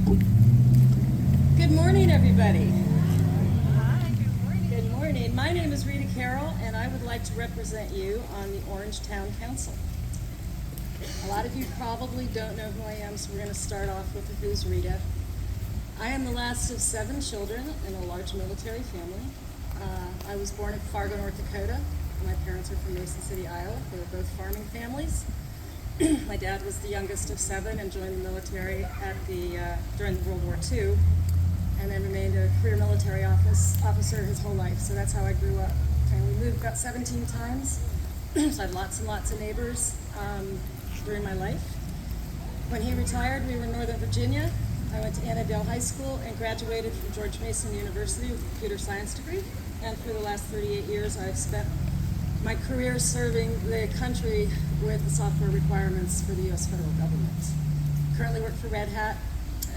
Good morning, everybody. Hi, good morning. Good morning. My name is Rita Carroll, and I would like to represent you on the Orange Town Council. A lot of you probably don't know who I am, so we're going to start off with who's Rita. I am the last of 7 children in a large military family. I was born in Fargo, North Dakota. My parents are from Mason City, Iowa. They were both farming families. My dad was the youngest of 7 and joined the military during World War II, and then remained a career military officer his whole life. So that's how I grew up. And we moved about 17 times. So I had lots and lots of neighbors during my life. When he retired, we were in Northern Virginia. I went to Annandale High School and graduated from George Mason University with a computer science degree. And for the last 38 years, I've spent my career serving the country with the software requirements for the U.S. federal government. Currently work for Red Hat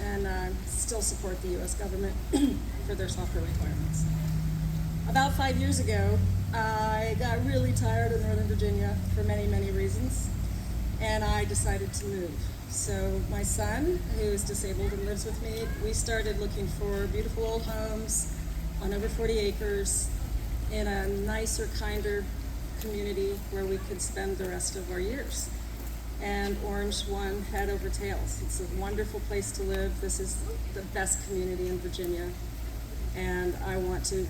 and still support the U.S. government for their software requirements. About 5 years ago, I got really tired of Northern Virginia for many, many reasons, and I decided to move. So my son, who is disabled and lives with me, we started looking for beautiful old homes on over 40 acres in a nicer, kinder community where we could spend the rest of our years. And Orange won head over tails. It's a wonderful place to live. This is the best community in Virginia. And I want to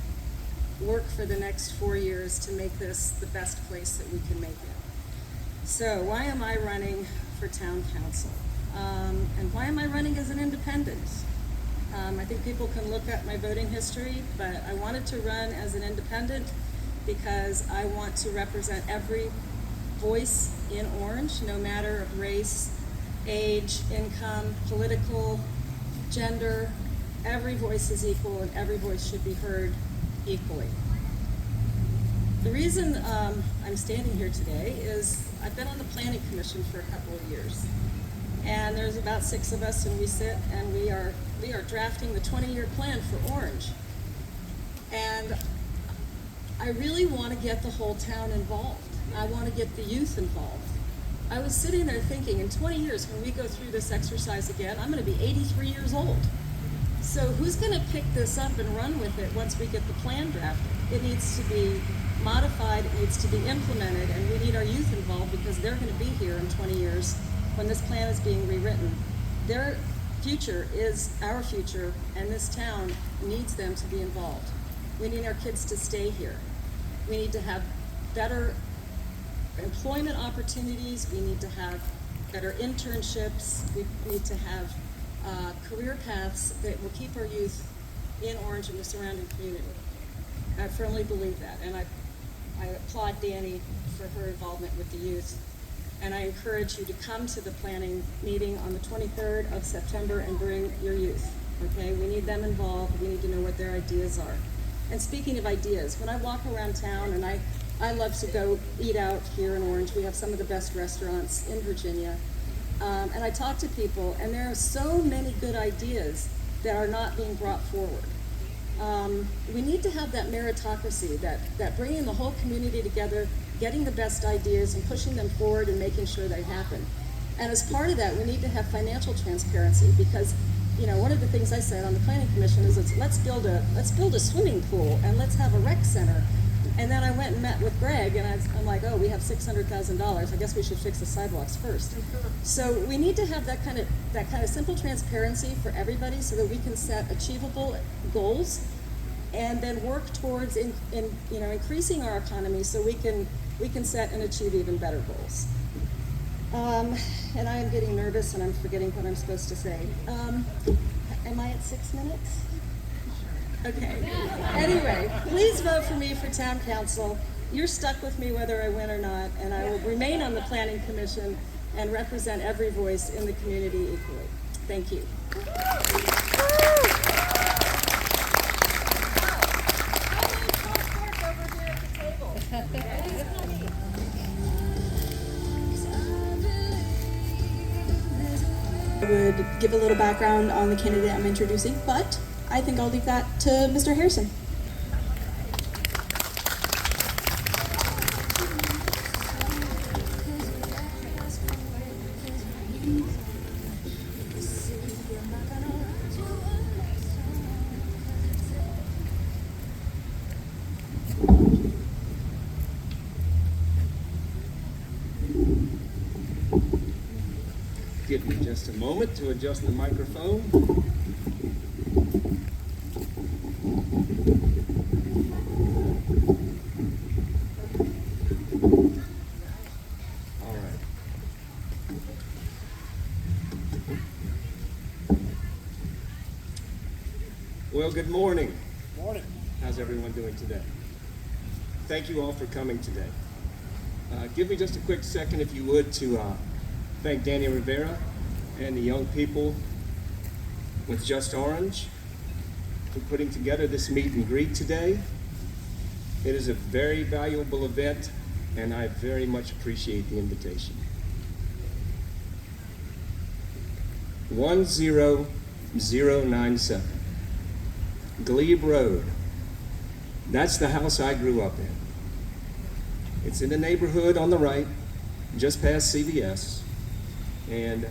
work for the next 4 years to make this the best place that we can make it. So why am I running for town council? And why am I running as an independent? I think people can look at my voting history, but I wanted to run as an independent because I want to represent every voice in Orange, no matter of race, age, income, political, gender. Every voice is equal and every voice should be heard equally. The reason I'm standing here today is I've been on the Planning Commission for a couple of years. And there's about 6 of us, and we sit and we are drafting the 20-year plan for Orange. And I really want to get the whole town involved. I want to get the youth involved. I was sitting there thinking, in 20 years, when we go through this exercise again, I'm going to be 83 years old. So who's going to pick this up and run with it once we get the plan drafted? It needs to be modified, it needs to be implemented, and we need our youth involved because they're going to be here in 20 years when this plan is being rewritten. Their future is our future, and this town needs them to be involved. We need our kids to stay here. We need to have better employment opportunities. We need to have better internships. We need to have career paths that will keep our youth in Orange and the surrounding community. I firmly believe that, and I applaud Danny for her involvement with the youth. And I encourage you to come to the planning meeting on the 23rd of September and bring your youth, okay? We need them involved. We need to know what their ideas are. And speaking of ideas, when I walk around town, and I love to go eat out here in Orange. We have some of the best restaurants in Virginia. And I talk to people, and there are so many good ideas that are not being brought forward. We need to have that meritocracy, that bringing the whole community together, getting the best ideas and pushing them forward and making sure they happen. And as part of that, we need to have financial transparency because, you know, one of the things I said on the Planning Commission is let's build a swimming pool and let's have a rec center. And then I went and met with Greg, and I'm like, oh, we have $600,000. I guess we should fix the sidewalks first. So we need to have that kind of simple transparency for everybody, so that we can set achievable goals, and then work towards increasing our economy, so we can set and achieve even better goals. And I am getting nervous, and I'm forgetting what I'm supposed to say. Am I at 6 minutes? Okay. Anyway, please vote for me for town council. You're stuck with me whether I win or not, and I will remain on the Planning Commission and represent every voice in the community equally. Thank you. I would give a little background on the candidate I'm introducing, but I think I'll leave that to Mr. Harrison. moment to adjust the microphone. All right. Well, good morning. Morning. How's everyone doing today? Thank you all for coming today. Give me just a quick second, if you would, to thank Danny Rivera and the young people with Just Orange for putting together this meet and greet today. It is a very valuable event, and I very much appreciate the invitation. 10097 Glebe Road. That's the house I grew up in. It's in the neighborhood on the right, just past CVS. And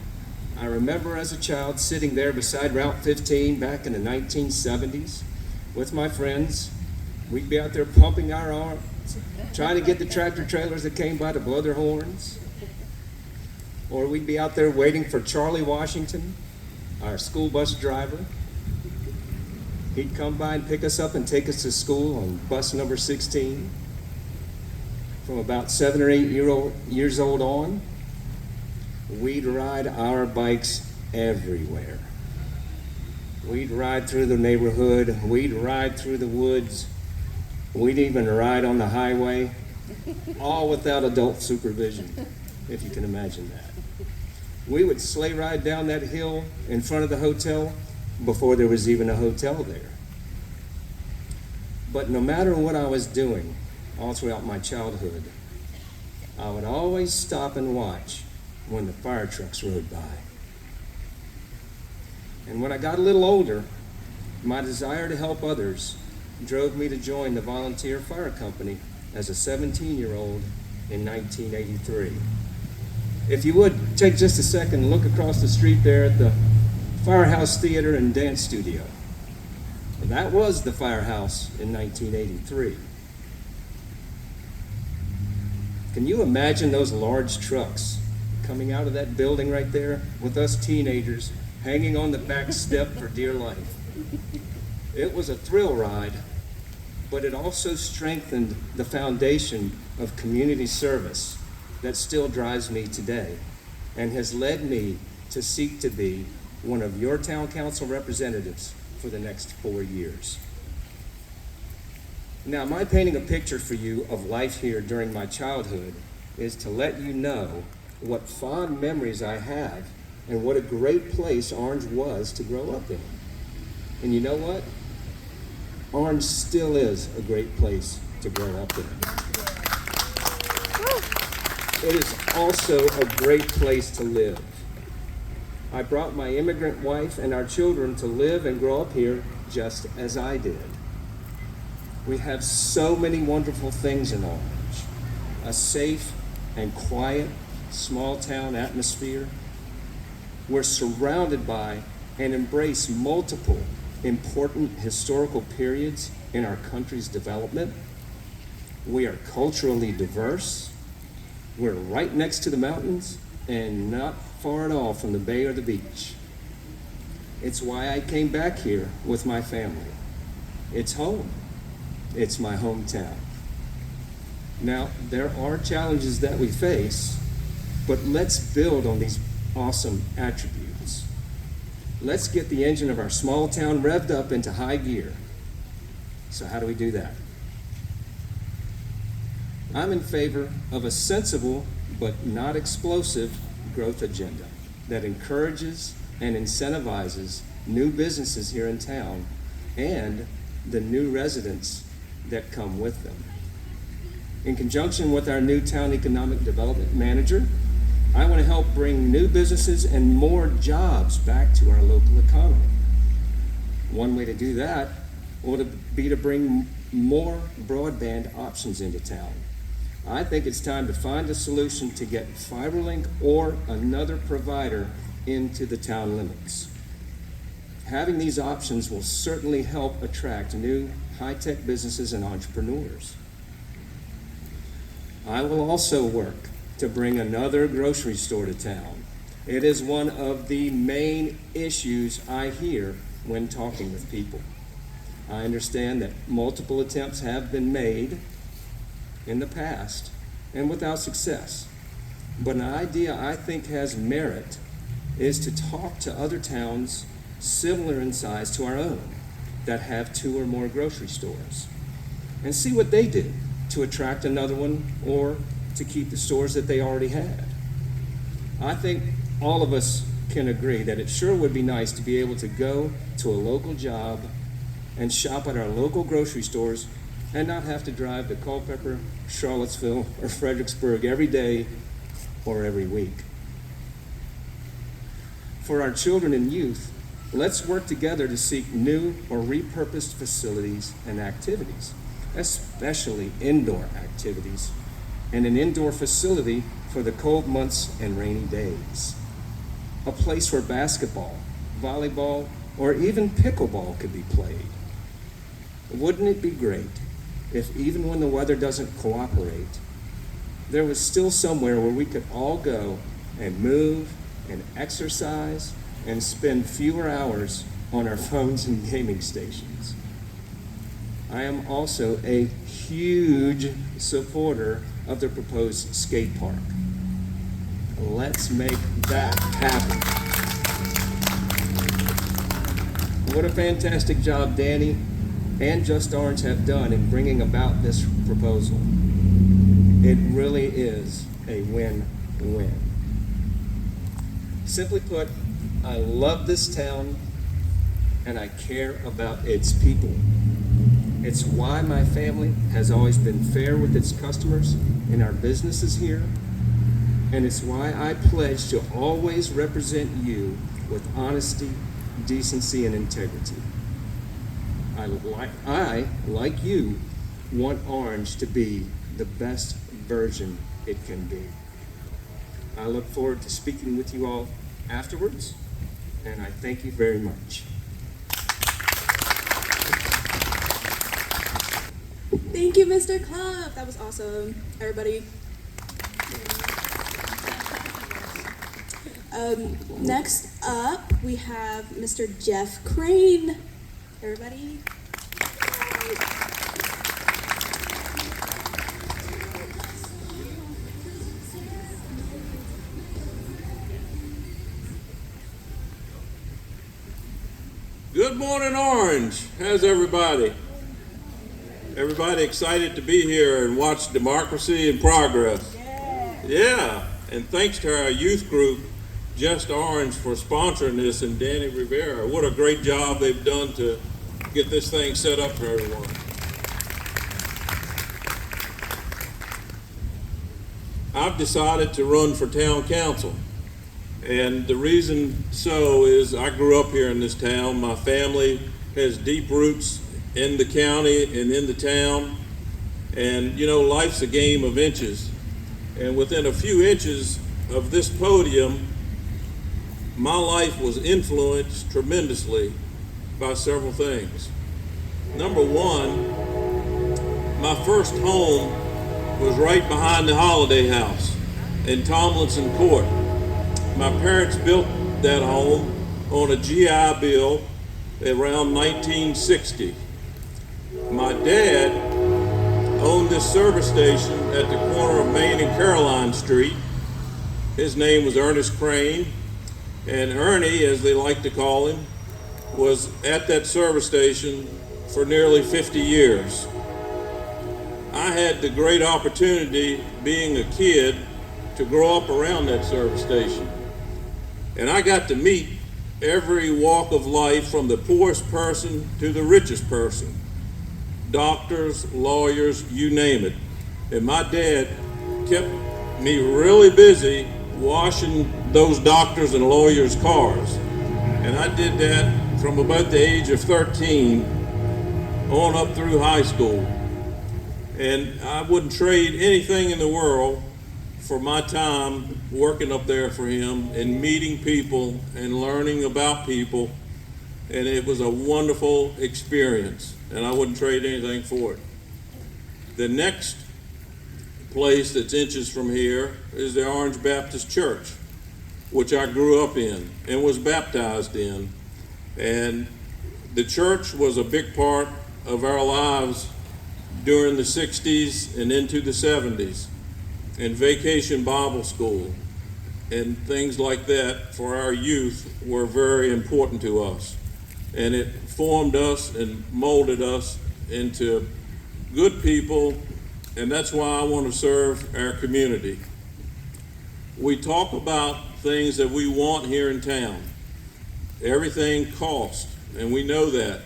I remember as a child sitting there beside Route 15 back in the 1970s with my friends. We'd be out there pumping our arms, trying to get the tractor trailers that came by to blow their horns. Or we'd be out there waiting for Charlie Washington, our school bus driver. He'd come by and pick us up and take us to school on bus number 16. From about 7 or 8 years old on, we'd ride our bikes everywhere. We'd ride through the neighborhood, we'd ride through the woods, we'd even ride on the highway, all without adult supervision, if you can imagine that. We would sleigh ride down that hill in front of the hotel before there was even a hotel there. But no matter what I was doing all throughout my childhood, I would always stop and watch when the fire trucks rode by. And when I got a little older, my desire to help others drove me to join the volunteer fire company as a 17-year-old in 1983. If you would, take just a second and look across the street there at the Firehouse Theater and Dance Studio. That was the firehouse in 1983. Can you imagine those large trucks coming out of that building right there with us teenagers hanging on the back step for dear life? It was a thrill ride, but it also strengthened the foundation of community service that still drives me today and has led me to seek to be one of your town council representatives for the next 4 years. Now, my painting a picture for you of life here during my childhood is to let you know what fond memories I have and what a great place Orange was to grow up in. And you know what? Orange still is a great place to grow up in. It is also a great place to live. I brought my immigrant wife and our children to live and grow up here just as I did. We have so many wonderful things in Orange. A safe and quiet small town atmosphere. We're surrounded by and embrace multiple important historical periods in our country's development. We are culturally diverse. We're right next to the mountains and not far at all from the bay or the beach. It's why I came back here with my family. It's home. It's my hometown. Now, there are challenges that we face, but let's build on these awesome attributes. Let's get the engine of our small town revved up into high gear. So how do we do that? I'm in favor of a sensible but not explosive growth agenda that encourages and incentivizes new businesses here in town and the new residents that come with them. In conjunction with our new town economic development manager, I want to help bring new businesses and more jobs back to our local economy. One way to do that would be to bring more broadband options into town. I think it's time to find a solution to get FiberLink or another provider into the town limits. Having these options will certainly help attract new high-tech businesses and entrepreneurs. I will also work to bring another grocery store to town It is one of the main issues I hear when talking with people. I understand that multiple attempts have been made in the past and without success. But an idea I think has merit is to talk to other towns similar in size to our own that have 2 or more grocery stores and see what they did to attract another one or to keep the stores that they already had. I think all of us can agree that it sure would be nice to be able to go to a local job and shop at our local grocery stores and not have to drive to Culpeper, Charlottesville, or Fredericksburg every day or every week. For our children and youth, let's work together to seek new or repurposed facilities and activities, especially indoor activities, and an indoor facility for the cold months and rainy days. A place where basketball, volleyball, or even pickleball could be played. Wouldn't it be great if even when the weather doesn't cooperate, there was still somewhere where we could all go and move and exercise and spend fewer hours on our phones and gaming stations? I am also a huge supporter of the proposed skate park. Let's make that happen. What a fantastic job Danny and Just Orange have done in bringing about this proposal. It really is a win-win. Simply put, I love this town and I care about its people. It's why my family has always been fair with its customers in our businesses here, and it's why I pledge to always represent you with honesty, decency, and integrity. I, like you, want Orange to be the best version it can be. I look forward to speaking with you all afterwards, and I thank you very much. Thank you, Mr. Clough. That was awesome, everybody. Next up, we have Mr. Jeff Crane. Everybody. Good morning, Orange. How's everybody? Everybody excited to be here and watch Democracy in Progress? Yeah, and thanks to our youth group, Just Orange, for sponsoring this, and Danny Rivera. What a great job they've done to get this thing set up for everyone. I've decided to run for town council. And the reason so is I grew up here in this town. My family has deep roots in the county and in the town. And you know, life's a game of inches. And within a few inches of this podium, my life was influenced tremendously by several things. Number one, my first home was right behind the Holiday House in Tomlinson Court. My parents built that home on a GI Bill around 1960. My dad owned this service station at the corner of Main and Caroline Street. His name was Ernest Crane, and Ernie, as they like to call him, was at that service station for nearly 50 years. I had the great opportunity, being a kid, to grow up around that service station. And I got to meet every walk of life, from the poorest person to the richest person. Doctors, lawyers, you name it. And my dad kept me really busy washing those doctors and lawyers' cars. And I did that from about the age of 13 on up through high school. And I wouldn't trade anything in the world for my time working up there for him and meeting people and learning about people. And it was a wonderful experience, and I wouldn't trade anything for it. The next place that's inches from here is the Orange Baptist Church. which I grew up in and was baptized in. And the church was a big part of our lives during the 60s and into the 70s, and Vacation Bible School and things like that for our youth were very important to us. And it formed us and molded us into good people, and that's why I want to serve our community. We talk about things that we want here in town. Everything costs, and we know that.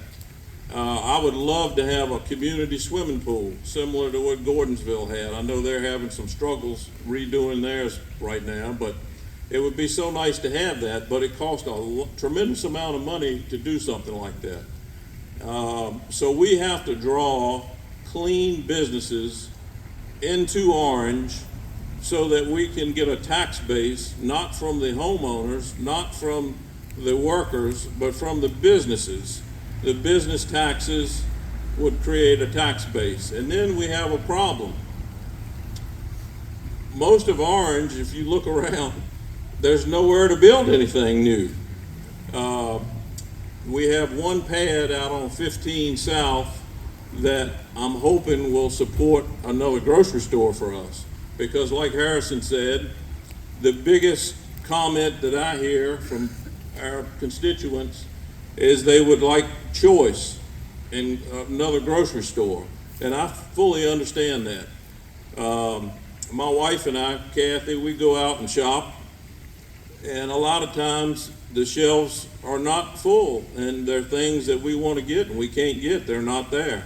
I would love to have a community swimming pool similar to what Gordonsville had. I know they're having some struggles redoing theirs right now, but it would be so nice to have that, but it costs a tremendous amount of money to do something like that. So we have to draw clean businesses into Orange so that we can get a tax base, not from the homeowners, not from the workers, but from the businesses. The business taxes would create a tax base. And then we have a problem. Most of Orange, if you look around, there's nowhere to build anything new. We have one pad out on 15 South that I'm hoping will support another grocery store for us. Because like Harrison said, the biggest comment that I hear from our constituents is they would like choice in another grocery store. And I fully understand that. My wife and I, Kathy, we go out and shop, and a lot of times the shelves are not full, and there are things that we want to get and we can't get, they're not there.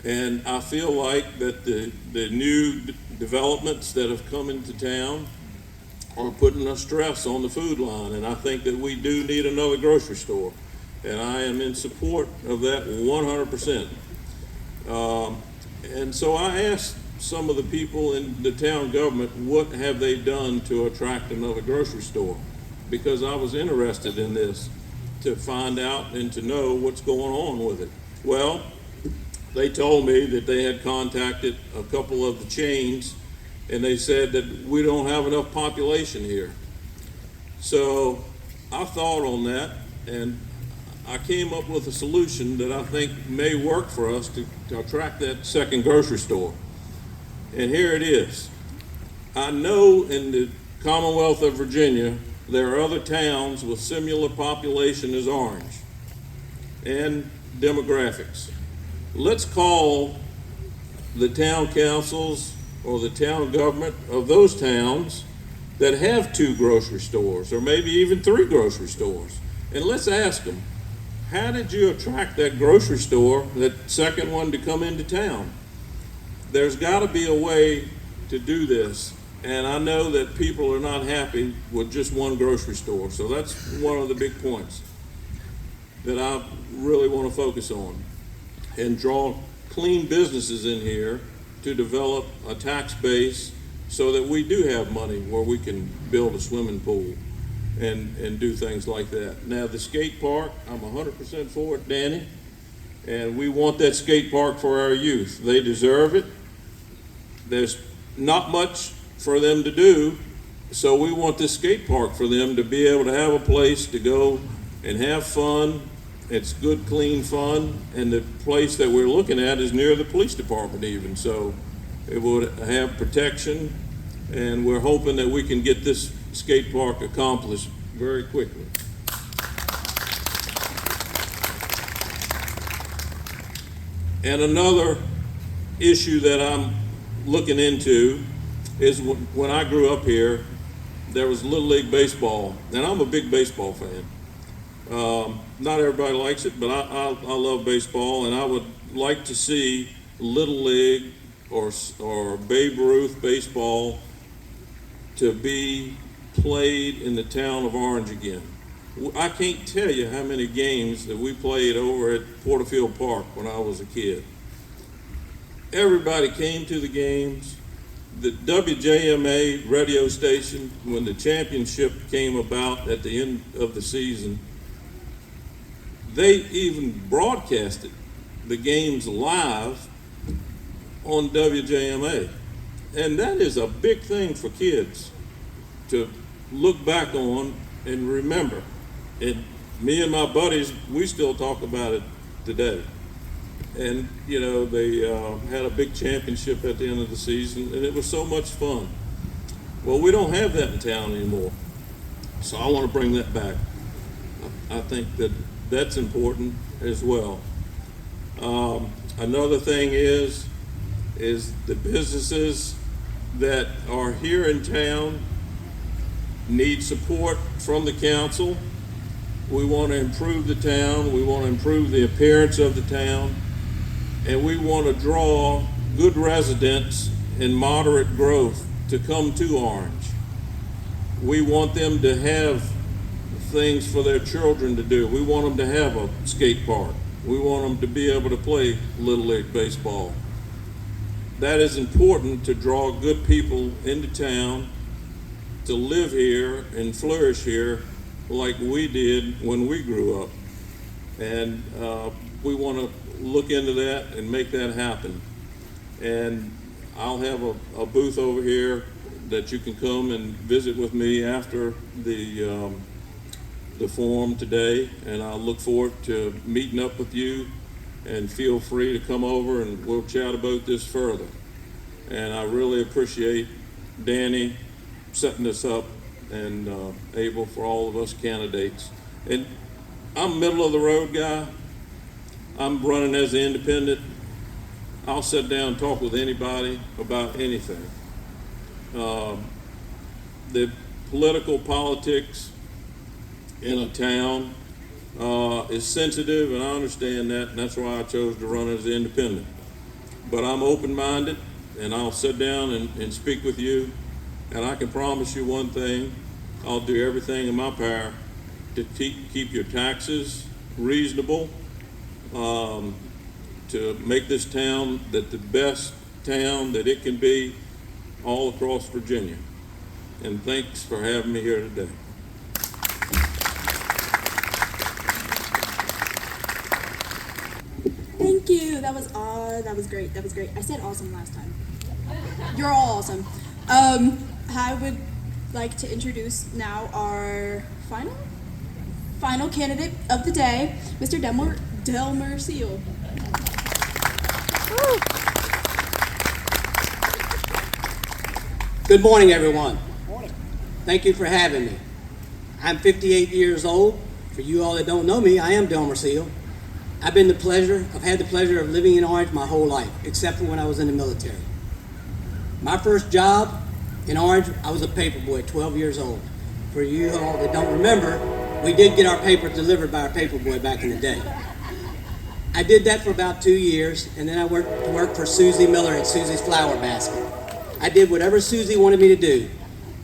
And I feel like that the new developments that have come into town are putting a stress on the food line, and I think that we do need another grocery store. And I am in support of that 100%. And so I asked some of the people in the town government, what have they done to attract another grocery store? Because I was interested in this, to find out and to know what's going on with it. Well, they told me that they had contacted a couple of the chains, and they said that we don't have enough population here. So I thought on that, and I came up with a solution that I think may work for us to attract that second grocery store. And here it is. I know in the Commonwealth of Virginia, there are other towns with similar population as Orange and demographics. Let's call the town councils or the town government of those towns that have 2 grocery stores or maybe even 3 grocery stores. And let's ask them, how did you attract that grocery store, that second one, to come into town? There's got to be a way to do this. And I know that people are not happy with just one grocery store. So that's one of the big points that I really want to focus on. And draw clean businesses in here to develop a tax base so that we do have money where we can build a swimming pool and do things like that. Now, the skate park, I'm 100% for it, Danny, and we want that skate park for our youth. They deserve it. There's not much for them to do, so we want this skate park for them to be able to have a place to go and have fun. It's good, clean fun, and the place that we're looking at is near the police department even, so it would have protection, and we're hoping that we can get this skate park accomplished very quickly. And another issue that I'm looking into is when I grew up here, there was Little League baseball, and I'm a big baseball fan. Not everybody likes it, but I love baseball, and I would like to see Little League or Babe Ruth baseball to be played in the town of Orange again. I can't tell you how many games that we played over at Porterfield Park when I was a kid. Everybody came to the games. The WJMA radio station, when the championship came about at the end of the season, they even broadcasted the games live on WJMA. And that is a big thing for kids to look back on and remember. And me and my buddies, we still talk about it today. And, you know, they had a big championship at the end of the season, and it was so much fun. Well, we don't have that in town anymore. So I want to bring that back. I think that that's important as well. Another thing is the businesses that are here in town need support from the council. We want to improve the town. We want to improve the appearance of the town. And we want to draw good residents and moderate growth to come to Orange. We want them to have things for their children to do. We want them to have a skate park. We want them to be able to play Little League baseball. That is important to draw good people into town to live here and flourish here like we did when we grew up. And we want to look into that and make that happen. And I'll have a booth over here that you can come and visit with me after the forum today, and I look forward to meeting up with you, and feel free to come over and we'll chat about this further. And I really appreciate Danny setting this up and Abel for all of us candidates. And I'm a middle of the road guy. I'm running as an independent. I'll sit down and talk with anybody about anything. The political politics in a town is sensitive, and I understand that, and that's why I chose to run as an independent. But I'm open-minded, and I'll sit down and speak with you, and I can promise you one thing: I'll do everything in my power to keep your taxes reasonable, to make this town the best town that it can be all across Virginia. And thanks for having me here today. Thank you. That was great. That was great. I said awesome last time. You're all awesome. I would like to introduce now our final candidate of the day, Mr. Delmer Seal. Good morning, everyone. Thank you for having me. I'm 58 years old. For you all that don't know me, I am Delmer Seal. I've had the pleasure of living in Orange my whole life, except for when I was in the military. My first job in Orange, I was a paperboy, 12 years old. For you all that don't remember, we did get our papers delivered by our paperboy back in the day. I did that for about 2 years, and then I worked for Susie Miller at Susie's Flower Basket. I did whatever Susie wanted me to do: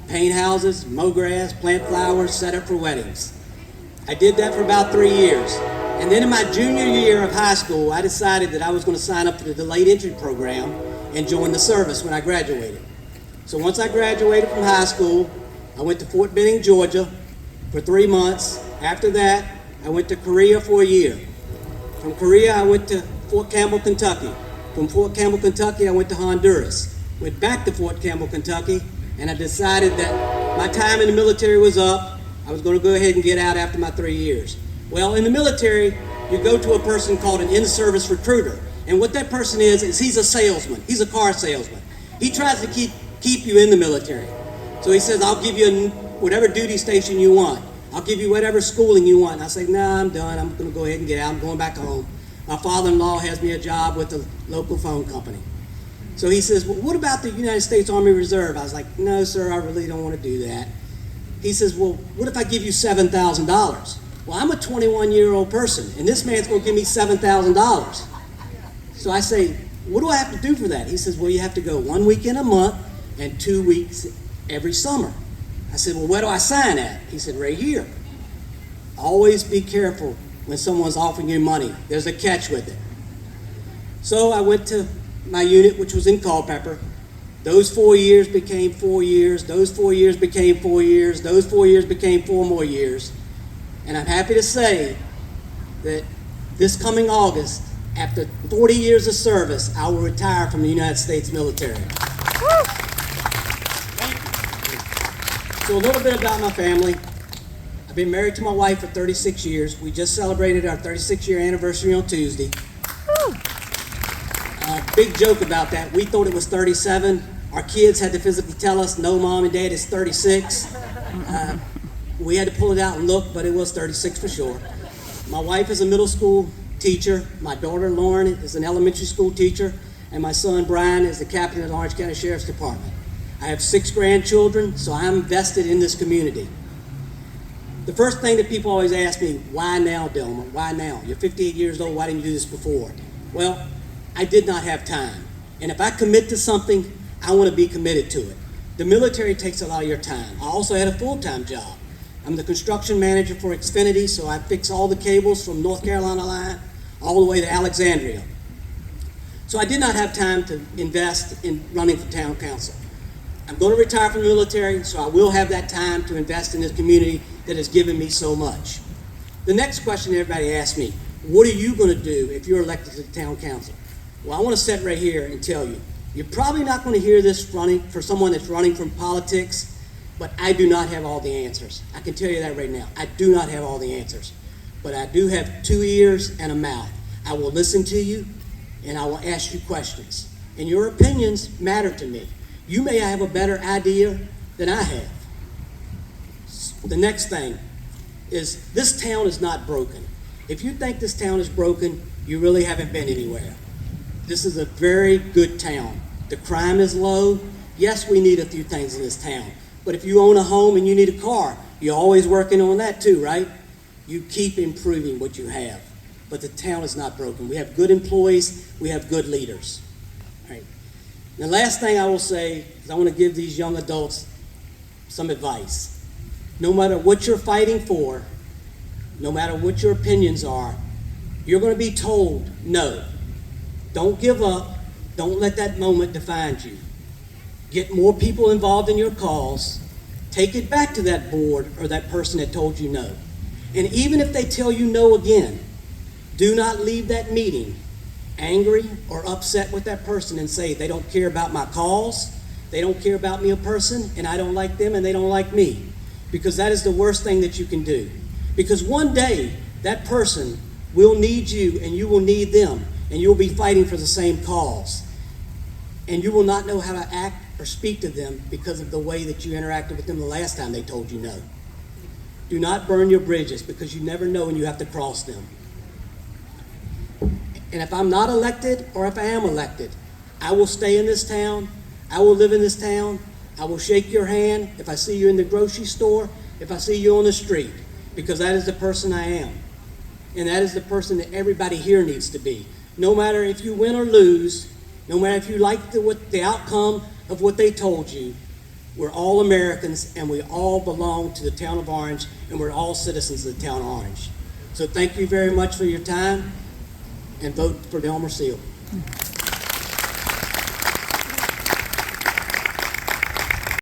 paint houses, mow grass, plant flowers, set up for weddings. I did that for about 3 years. And then in my junior year of high school, I decided that I was going to sign up for the delayed entry program and join the service when I graduated. So once I graduated from high school, I went to Fort Benning, Georgia for 3 months. After that, I went to Korea for a year. From Korea, I went to Fort Campbell, Kentucky. From Fort Campbell, Kentucky, I went to Honduras. Went back to Fort Campbell, Kentucky, and I decided that my time in the military was up. I was going to go ahead and get out after my 3 years. Well, in the military, you go to a person called an in-service recruiter. And what that person is he's a salesman. He's a car salesman. He tries to keep you in the military. So he says, I'll give you whatever duty station you want. I'll give you whatever schooling you want. And I say, nah, I'm done. I'm going to go ahead and get out. I'm going back home. My father-in-law has me a job with a local phone company. So he says, well, what about the United States Army Reserve? I was like, no, sir, I really don't want to do that. He says, well, what if I give you $7,000? Well, I'm a 21-year-old person, and this man's going to give me $7,000. So I say, what do I have to do for that? He says, well, you have to go 1 weekend a month and 2 weeks every summer. I said, well, where do I sign at? He said, right here. Always be careful when someone's offering you money. There's a catch with it. So I went to my unit, which was in Culpeper. Those 4 years became 4 years. Those 4 years became 4 years. Those 4 years became 4 more years. And I'm happy to say that this coming August, after 40 years of service, I will retire from the United States military. So a little bit about my family. I've been married to my wife for 36 years. We just celebrated our 36-year anniversary on Tuesday. Big joke about that. We thought it was 37. Our kids had to physically tell us, no, Mom and Dad, it's 36. We had to pull it out and look, but it was 36 for sure. My wife is a middle school teacher. My daughter, Lauren, is an elementary school teacher. And my son, Brian, is the captain of the Orange County Sheriff's Department. I have 6 grandchildren, so I'm vested in this community. The first thing that people always ask me, why now, Delmer? Why now? You're 58 years old, why didn't you do this before? Well, I did not have time. And if I commit to something, I want to be committed to it. The military takes a lot of your time. I also had a full-time job. I'm the construction manager for Xfinity, so I fix all the cables from North Carolina line all the way to Alexandria. So I did not have time to invest in running for town council. I'm going to retire from the military, so I will have that time to invest in this community that has given me so much. The next question everybody asks me, what are you going to do if you're elected to the town council? Well, I want to sit right here and tell you, you're probably not going to hear this running for someone that's running from politics, but I do not have all the answers. I can tell you that right now. I do not have all the answers, but I do have 2 ears and a mouth. I will listen to you, and I will ask you questions. And your opinions matter to me. You may have a better idea than I have. The next thing is this town is not broken. If you think this town is broken, you really haven't been anywhere. This is a very good town. The crime is low. Yes, we need a few things in this town. But if you own a home and you need a car, you're always working on that too, right? You keep improving what you have. But the town is not broken. We have good employees. We have good leaders. All right. The last thing I will say is I want to give these young adults some advice. No matter what you're fighting for, no matter what your opinions are, you're going to be told no. Don't give up. Don't let that moment define you. Get more people involved in your cause. Take it back to that board or that person that told you no. And even if they tell you no again, do not leave that meeting angry or upset with that person and say they don't care about my cause, they don't care about me a person, and I don't like them and they don't like me. Because that is the worst thing that you can do. Because one day that person will need you and you will need them, and you'll be fighting for the same cause. And you will not know how to act or speak to them because of the way that you interacted with them the last time they told you no. Do not burn your bridges, because you never know when you have to cross them. And if I'm not elected, or if I am elected, I will stay in this town. I will live in this town. I will shake your hand if I see you in the grocery store, if I see you on the street, because that is the person I am. And that is the person that everybody here needs to be. No matter if you win or lose, no matter if you like the outcome of what they told you, we're all Americans and we all belong to the town of Orange, and we're all citizens of the town of Orange. So thank you very much for your time, and vote for Delmer Seal.